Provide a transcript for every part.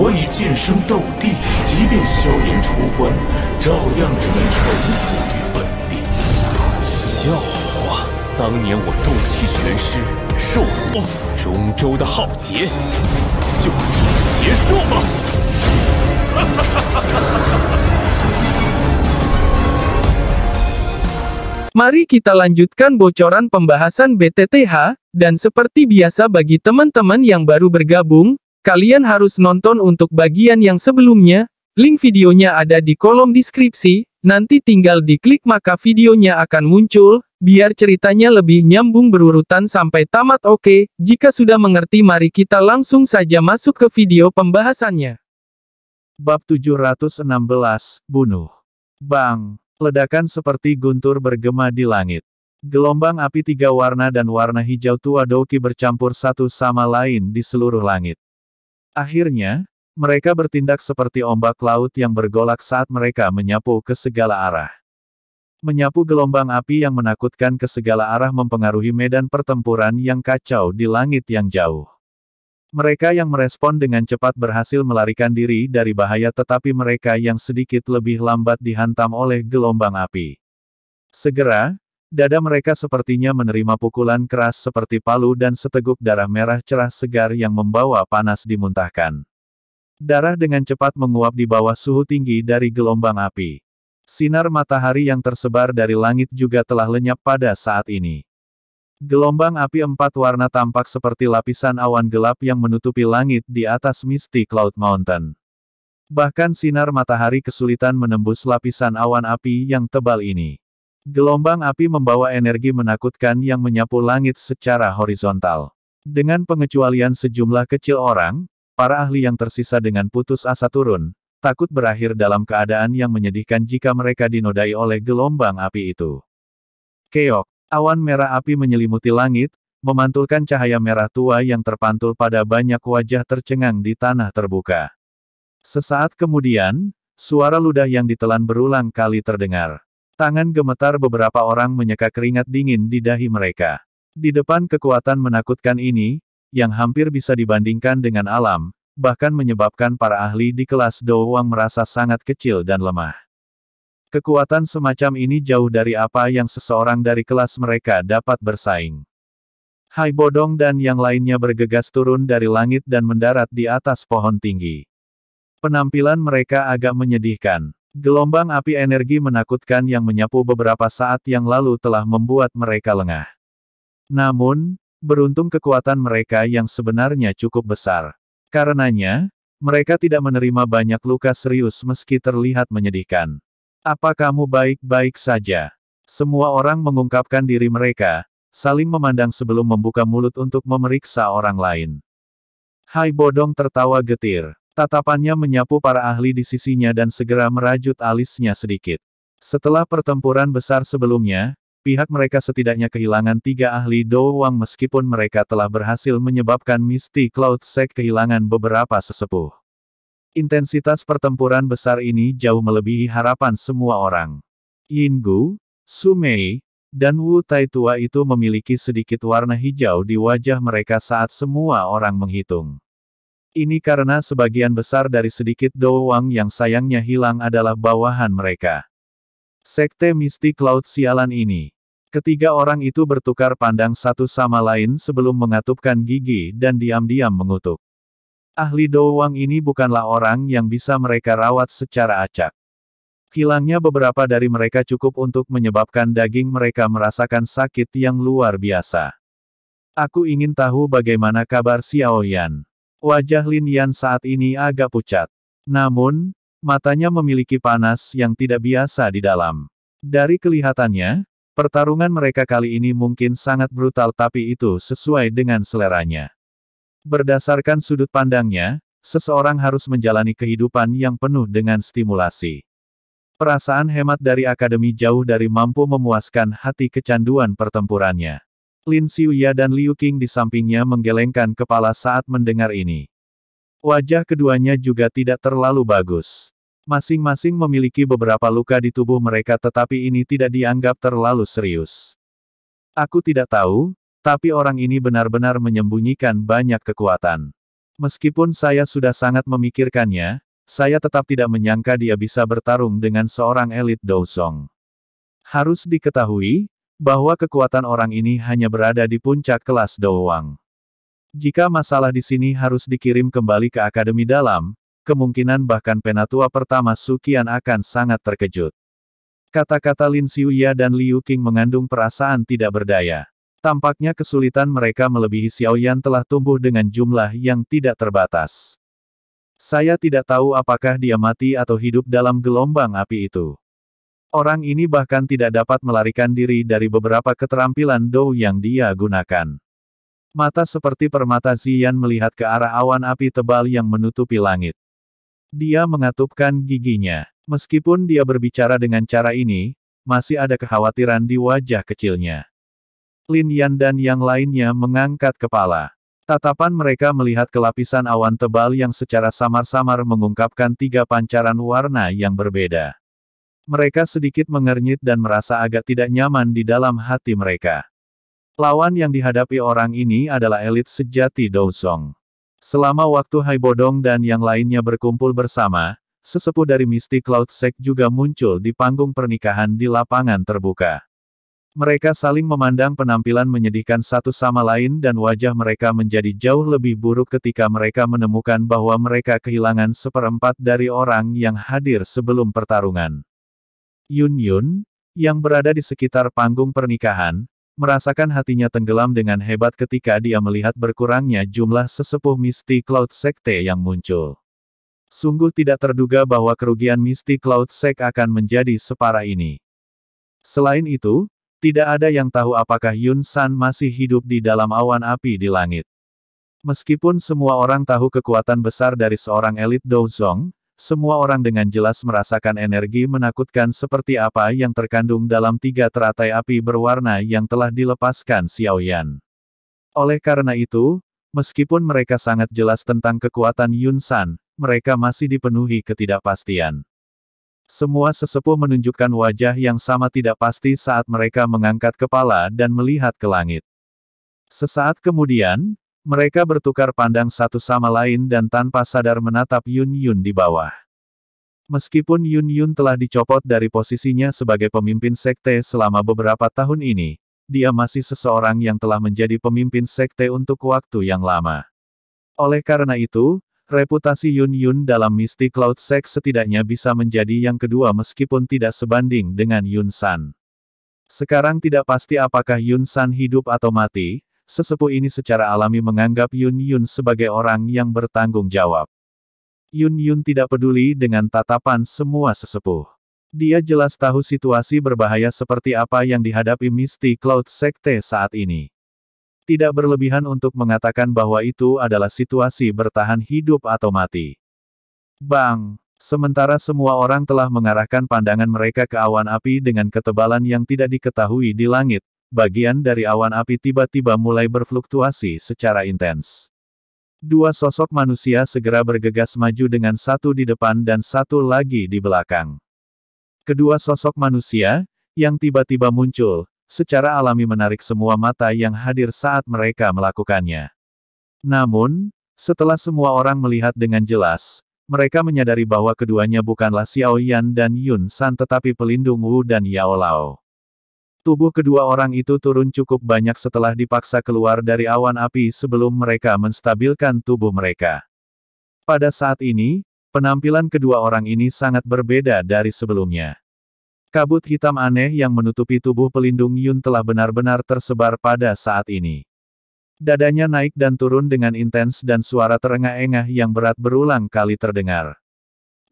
我已晋升斗帝，即便萧炎出关，照样只能臣服于本地。笑话！当年我斗气全失，受辱，中州的浩劫就此结束吧。Mari kita lanjutkan bocoran pembahasan BTTH, dan seperti biasa bagi teman-teman yang baru bergabung, kalian harus nonton untuk bagian yang sebelumnya, link videonya ada di kolom deskripsi, nanti tinggal diklik maka videonya akan muncul, biar ceritanya lebih nyambung berurutan sampai tamat. Oke, jika sudah mengerti mari kita langsung saja masuk ke video pembahasannya. Bab 716, Bunuh. Bang! Ledakan seperti guntur bergema di langit. Gelombang api tiga warna dan warna hijau tua Douki bercampur satu sama lain di seluruh langit. Akhirnya, mereka bertindak seperti ombak laut yang bergolak saat mereka menyapu ke segala arah. Menyapu gelombang api yang menakutkan ke segala arah mempengaruhi medan pertempuran yang kacau di langit yang jauh. Mereka yang merespon dengan cepat berhasil melarikan diri dari bahaya, tetapi mereka yang sedikit lebih lambat dihantam oleh gelombang api. Segera, dada mereka sepertinya menerima pukulan keras seperti palu dan seteguk darah merah cerah segar yang membawa panas dimuntahkan. Darah dengan cepat menguap di bawah suhu tinggi dari gelombang api. Sinar matahari yang tersebar dari langit juga telah lenyap pada saat ini. Gelombang api empat warna tampak seperti lapisan awan gelap yang menutupi langit di atas Misty Cloud Mountain. Bahkan sinar matahari kesulitan menembus lapisan awan api yang tebal ini. Gelombang api membawa energi menakutkan yang menyapu langit secara horizontal. Dengan pengecualian sejumlah kecil orang, para ahli yang tersisa dengan putus asa turun, takut berakhir dalam keadaan yang menyedihkan jika mereka dinodai oleh gelombang api itu. Keok. Awan merah api menyelimuti langit, memantulkan cahaya merah tua yang terpantul pada banyak wajah tercengang di tanah terbuka. Sesaat kemudian, suara ludah yang ditelan berulang kali terdengar. Tangan gemetar beberapa orang menyeka keringat dingin di dahi mereka. Di depan kekuatan menakutkan ini, yang hampir bisa dibandingkan dengan alam, bahkan menyebabkan para ahli di kelas Doowang merasa sangat kecil dan lemah. Kekuatan semacam ini jauh dari apa yang seseorang dari kelas mereka dapat bersaing. Hai Bodong dan yang lainnya bergegas turun dari langit dan mendarat di atas pohon tinggi. Penampilan mereka agak menyedihkan. Gelombang api energi menakutkan yang menyapu beberapa saat yang lalu telah membuat mereka lengah. Namun, beruntung kekuatan mereka yang sebenarnya cukup besar. Karenanya, mereka tidak menerima banyak luka serius meski terlihat menyedihkan. Apa kamu baik-baik saja? Semua orang mengungkapkan diri mereka, saling memandang sebelum membuka mulut untuk memeriksa orang lain. Hai Bodong tertawa getir. Tatapannya menyapu para ahli di sisinya dan segera merajut alisnya sedikit. Setelah pertempuran besar sebelumnya, pihak mereka setidaknya kehilangan 3 ahli Doowang meskipun mereka telah berhasil menyebabkan Misty Cloud Sect kehilangan beberapa sesepuh. Intensitas pertempuran besar ini jauh melebihi harapan semua orang. Yinggu, Su Mei, dan Wu Tai tua itu memiliki sedikit warna hijau di wajah mereka saat semua orang menghitung. Ini karena sebagian besar dari sedikit Doowang yang sayangnya hilang adalah bawahan mereka. Sekte Misty Cloud sialan ini. Ketiga orang itu bertukar pandang satu sama lain sebelum mengatupkan gigi dan diam-diam mengutuk. Ahli Doowang ini bukanlah orang yang bisa mereka rawat secara acak. Hilangnya beberapa dari mereka cukup untuk menyebabkan daging mereka merasakan sakit yang luar biasa. Aku ingin tahu bagaimana kabar Xiao Yan. Wajah Lin Yan saat ini agak pucat. Namun, matanya memiliki panas yang tidak biasa di dalam. Dari kelihatannya, pertarungan mereka kali ini mungkin sangat brutal tapi itu sesuai dengan seleranya. Berdasarkan sudut pandangnya, seseorang harus menjalani kehidupan yang penuh dengan stimulasi. Perasaan hemat dari akademi jauh dari mampu memuaskan hati kecanduan pertempurannya. Lin Xiuya dan Liu Qing di sampingnya menggelengkan kepala saat mendengar ini. Wajah keduanya juga tidak terlalu bagus. Masing-masing memiliki beberapa luka di tubuh mereka tetapi ini tidak dianggap terlalu serius. Aku tidak tahu, tapi orang ini benar-benar menyembunyikan banyak kekuatan. Meskipun saya sudah sangat memikirkannya, saya tetap tidak menyangka dia bisa bertarung dengan seorang elit Douzong. Harus diketahui, bahwa kekuatan orang ini hanya berada di puncak kelas doang. Jika masalah di sini harus dikirim kembali ke Akademi Dalam, kemungkinan bahkan penatua pertama Suqian akan sangat terkejut. Kata-kata Lin Xiuya dan Liu Qing mengandung perasaan tidak berdaya. Tampaknya kesulitan mereka melebihi Xiaoyan telah tumbuh dengan jumlah yang tidak terbatas. Saya tidak tahu apakah dia mati atau hidup dalam gelombang api itu. Orang ini bahkan tidak dapat melarikan diri dari beberapa keterampilan Dou yang dia gunakan. Mata seperti permata Ziyan melihat ke arah awan api tebal yang menutupi langit. Dia mengatupkan giginya. Meskipun dia berbicara dengan cara ini, masih ada kekhawatiran di wajah kecilnya. Lin Yan dan yang lainnya mengangkat kepala. Tatapan mereka melihat ke lapisan awan tebal yang secara samar-samar mengungkapkan 3 pancaran warna yang berbeda. Mereka sedikit mengernyit dan merasa agak tidak nyaman di dalam hati mereka. Lawan yang dihadapi orang ini adalah elit sejati Douzong. Selama waktu Hai Bodong dan yang lainnya berkumpul bersama, sesepuh dari Misty Cloud Sect juga muncul di panggung pernikahan di lapangan terbuka. Mereka saling memandang penampilan menyedihkan satu sama lain dan wajah mereka menjadi jauh lebih buruk ketika mereka menemukan bahwa mereka kehilangan 1/4 dari orang yang hadir sebelum pertarungan. Yun Yun, yang berada di sekitar panggung pernikahan, merasakan hatinya tenggelam dengan hebat ketika dia melihat berkurangnya jumlah sesepuh Misty Cloud Sekte yang muncul. Sungguh tidak terduga bahwa kerugian Misty Cloud Sect akan menjadi separah ini. Selain itu, tidak ada yang tahu apakah Yun San masih hidup di dalam awan api di langit. Meskipun semua orang tahu kekuatan besar dari seorang elit Douzong, semua orang dengan jelas merasakan energi menakutkan seperti apa yang terkandung dalam 3 teratai api berwarna yang telah dilepaskan Xiaoyan. Oleh karena itu, meskipun mereka sangat jelas tentang kekuatan Yun San, mereka masih dipenuhi ketidakpastian. Semua sesepuh menunjukkan wajah yang sama tidak pasti saat mereka mengangkat kepala dan melihat ke langit. Sesaat kemudian, mereka bertukar pandang satu sama lain dan tanpa sadar menatap Yun Yun di bawah. Meskipun Yun Yun telah dicopot dari posisinya sebagai pemimpin sekte selama beberapa tahun ini, dia masih seseorang yang telah menjadi pemimpin sekte untuk waktu yang lama. Oleh karena itu, reputasi Yun Yun dalam Misty Cloud Sect setidaknya bisa menjadi yang kedua meskipun tidak sebanding dengan Yun San. Sekarang tidak pasti apakah Yun San hidup atau mati, sesepuh ini secara alami menganggap Yun Yun sebagai orang yang bertanggung jawab. Yun Yun tidak peduli dengan tatapan semua sesepuh. Dia jelas tahu situasi berbahaya seperti apa yang dihadapi Misty Cloud Sekte saat ini. Tidak berlebihan untuk mengatakan bahwa itu adalah situasi bertahan hidup atau mati. Bang! Sementara semua orang telah mengarahkan pandangan mereka ke awan api dengan ketebalan yang tidak diketahui di langit, bagian dari awan api tiba-tiba mulai berfluktuasi secara intens. 2 sosok manusia segera bergegas maju dengan satu di depan dan satu lagi di belakang. Kedua sosok manusia, yang tiba-tiba muncul, secara alami menarik semua mata yang hadir saat mereka melakukannya. Namun, setelah semua orang melihat dengan jelas, mereka menyadari bahwa keduanya bukanlah Xiaoyan dan Yun San tetapi pelindung Wu dan Yao Lao. Tubuh kedua orang itu turun cukup banyak setelah dipaksa keluar dari awan api sebelum mereka menstabilkan tubuh mereka. Pada saat ini, penampilan kedua orang ini sangat berbeda dari sebelumnya. Kabut hitam aneh yang menutupi tubuh pelindung Yun telah benar-benar tersebar pada saat ini. Dadanya naik dan turun dengan intens dan suara terengah-engah yang berat berulang kali terdengar.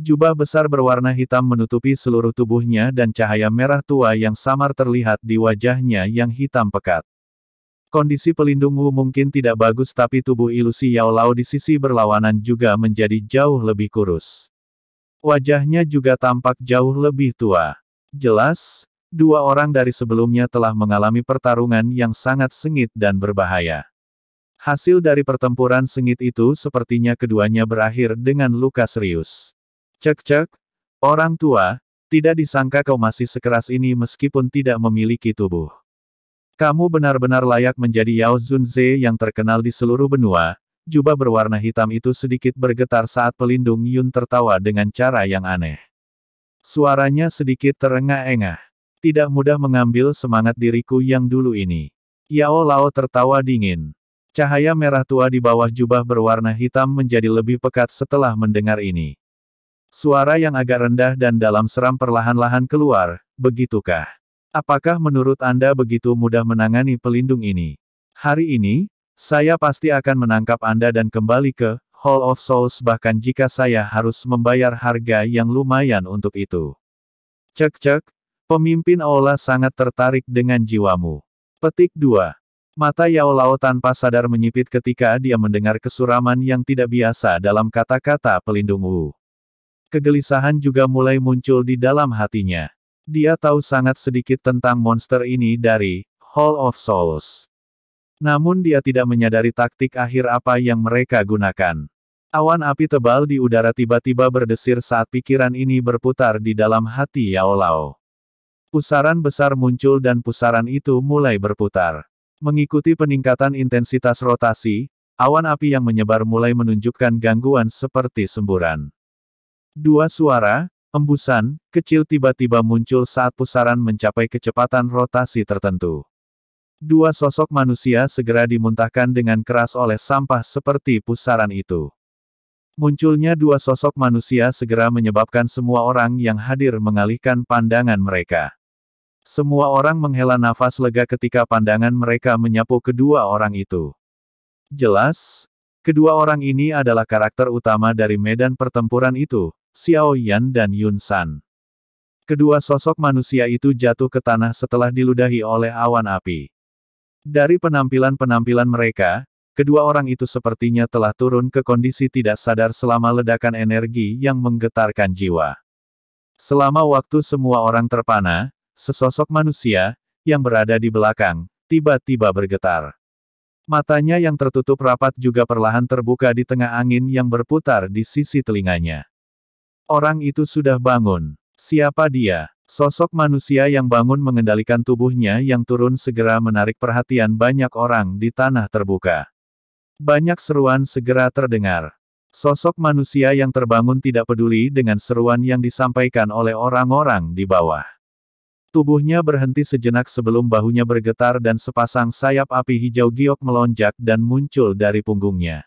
Jubah besar berwarna hitam menutupi seluruh tubuhnya dan cahaya merah tua yang samar terlihat di wajahnya yang hitam pekat. Kondisi pelindung Wu mungkin tidak bagus tapi tubuh ilusi Yao Lao di sisi berlawanan juga menjadi jauh lebih kurus. Wajahnya juga tampak jauh lebih tua. Jelas, 2 orang dari sebelumnya telah mengalami pertarungan yang sangat sengit dan berbahaya. Hasil dari pertempuran sengit itu sepertinya keduanya berakhir dengan luka serius. Cek-cek, orang tua, tidak disangka kau masih sekeras ini meskipun tidak memiliki tubuh. Kamu benar-benar layak menjadi Yao Zunze yang terkenal di seluruh benua, Jubah berwarna hitam itu sedikit bergetar saat pelindung Yun tertawa dengan cara yang aneh. Suaranya sedikit terengah-engah. Tidak mudah mengambil semangat diriku yang dulu ini. Yao Lao tertawa dingin. Cahaya merah tua di bawah jubah berwarna hitam menjadi lebih pekat setelah mendengar ini. Suara yang agak rendah dan dalam seram perlahan-lahan keluar, begitukah? Apakah menurut Anda begitu mudah menangani pelindung ini? Hari ini, saya pasti akan menangkap Anda dan kembali ke Hall of Souls bahkan jika saya harus membayar harga yang lumayan untuk itu. Cek-cek. Pemimpin Aula sangat tertarik dengan jiwamu. Petik 2. Mata Yao Lao tanpa sadar menyipit ketika dia mendengar kesuraman yang tidak biasa dalam kata-kata pelindung Wu. Kegelisahan juga mulai muncul di dalam hatinya. Dia tahu sangat sedikit tentang monster ini dari Hall of Souls. Namun dia tidak menyadari taktik akhir apa yang mereka gunakan. Awan api tebal di udara tiba-tiba berdesir saat pikiran ini berputar di dalam hati Yao Lao. Pusaran besar muncul dan pusaran itu mulai berputar. Mengikuti peningkatan intensitas rotasi, awan api yang menyebar mulai menunjukkan gangguan seperti semburan. Dua suara, embusan, kecil tiba-tiba muncul saat pusaran mencapai kecepatan rotasi tertentu. Dua sosok manusia segera dimuntahkan dengan keras oleh sampah seperti pusaran itu. Munculnya dua sosok manusia segera menyebabkan semua orang yang hadir mengalihkan pandangan mereka. Semua orang menghela nafas lega ketika pandangan mereka menyapu kedua orang itu. Jelas, kedua orang ini adalah karakter utama dari medan pertempuran itu, Xiao Yan dan Yun San. Kedua sosok manusia itu jatuh ke tanah setelah diludahi oleh awan api. Dari penampilan-penampilan mereka, kedua orang itu sepertinya telah turun ke kondisi tidak sadar selama ledakan energi yang menggetarkan jiwa. Selama waktu semua orang terpana, sesosok manusia, yang berada di belakang, tiba-tiba bergetar. Matanya yang tertutup rapat juga perlahan terbuka di tengah angin yang berputar di sisi telinganya. Orang itu sudah bangun. Siapa dia? Sosok manusia yang bangun mengendalikan tubuhnya yang turun segera menarik perhatian banyak orang di tanah terbuka. Banyak seruan segera terdengar. Sosok manusia yang terbangun tidak peduli dengan seruan yang disampaikan oleh orang-orang di bawah. Tubuhnya berhenti sejenak sebelum bahunya bergetar dan sepasang sayap api hijau giok melonjak dan muncul dari punggungnya.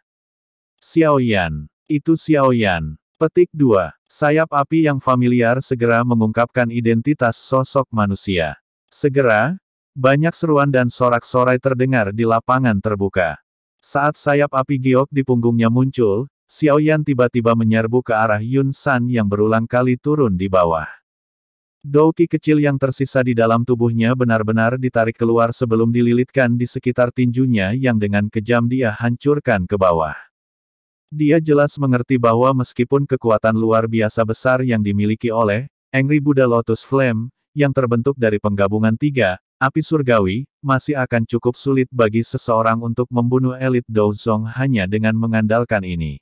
Xiao Yan. Itu Xiao Yan. Petik 2. Sayap api yang familiar segera mengungkapkan identitas sosok manusia. Segera, banyak seruan dan sorak-sorai terdengar di lapangan terbuka. Saat sayap api giok di punggungnya muncul, Xiao Yan tiba-tiba menyerbu ke arah Yun San yang berulang kali turun di bawah. Douki kecil yang tersisa di dalam tubuhnya benar-benar ditarik keluar sebelum dililitkan di sekitar tinjunya yang dengan kejam dia hancurkan ke bawah. Dia jelas mengerti bahwa meskipun kekuatan luar biasa besar yang dimiliki oleh Angry Buddha Lotus Flame, yang terbentuk dari penggabungan tiga api surgawi, masih akan cukup sulit bagi seseorang untuk membunuh elit Douzong hanya dengan mengandalkan ini.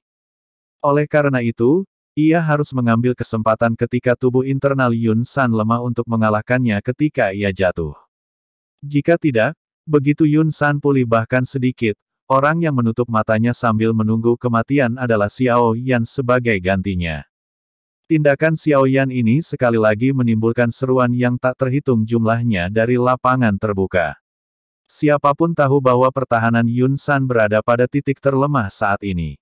Oleh karena itu, ia harus mengambil kesempatan ketika tubuh internal Yun San lemah untuk mengalahkannya ketika ia jatuh. Jika tidak, begitu Yun San pulih bahkan sedikit, orang yang menutup matanya sambil menunggu kematian adalah Xiao Yan sebagai gantinya. Tindakan Xiao Yan ini sekali lagi menimbulkan seruan yang tak terhitung jumlahnya dari lapangan terbuka. Siapapun tahu bahwa pertahanan Yun San berada pada titik terlemah saat ini.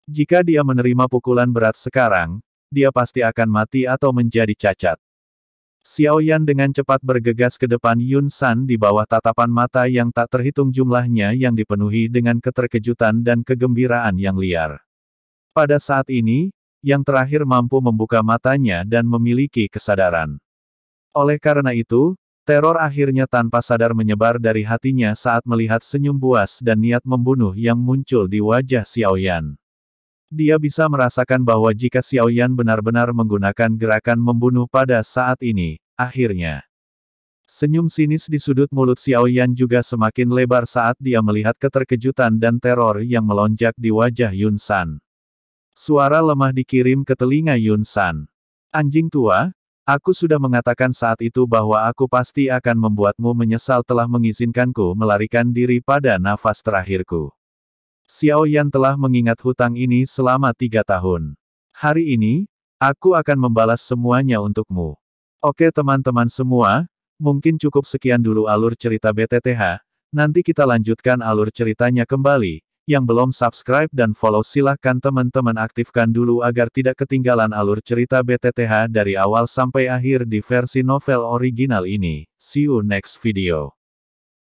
Jika dia menerima pukulan berat sekarang, dia pasti akan mati atau menjadi cacat. Xiao Yan dengan cepat bergegas ke depan Yun San di bawah tatapan mata yang tak terhitung jumlahnya yang dipenuhi dengan keterkejutan dan kegembiraan yang liar. Pada saat ini, yang terakhir mampu membuka matanya dan memiliki kesadaran. Oleh karena itu, teror akhirnya tanpa sadar menyebar dari hatinya saat melihat senyum buas dan niat membunuh yang muncul di wajah Xiao Yan. Dia bisa merasakan bahwa jika Xiao Yan benar-benar menggunakan gerakan membunuh pada saat ini, akhirnya. Senyum sinis di sudut mulut Xiao Yan juga semakin lebar saat dia melihat keterkejutan dan teror yang melonjak di wajah Yun San. Suara lemah dikirim ke telinga Yun San. Anjing tua, aku sudah mengatakan saat itu bahwa aku pasti akan membuatmu menyesal telah mengizinkanku melarikan diri pada nafas terakhirku. Xiao Yan telah mengingat hutang ini selama 3 tahun. Hari ini, aku akan membalas semuanya untukmu. Oke teman-teman semua, mungkin cukup sekian dulu alur cerita BTTH, nanti kita lanjutkan alur ceritanya kembali. Yang belum subscribe dan follow silahkan teman-teman aktifkan dulu agar tidak ketinggalan alur cerita BTTH dari awal sampai akhir di versi novel original ini. See you next video.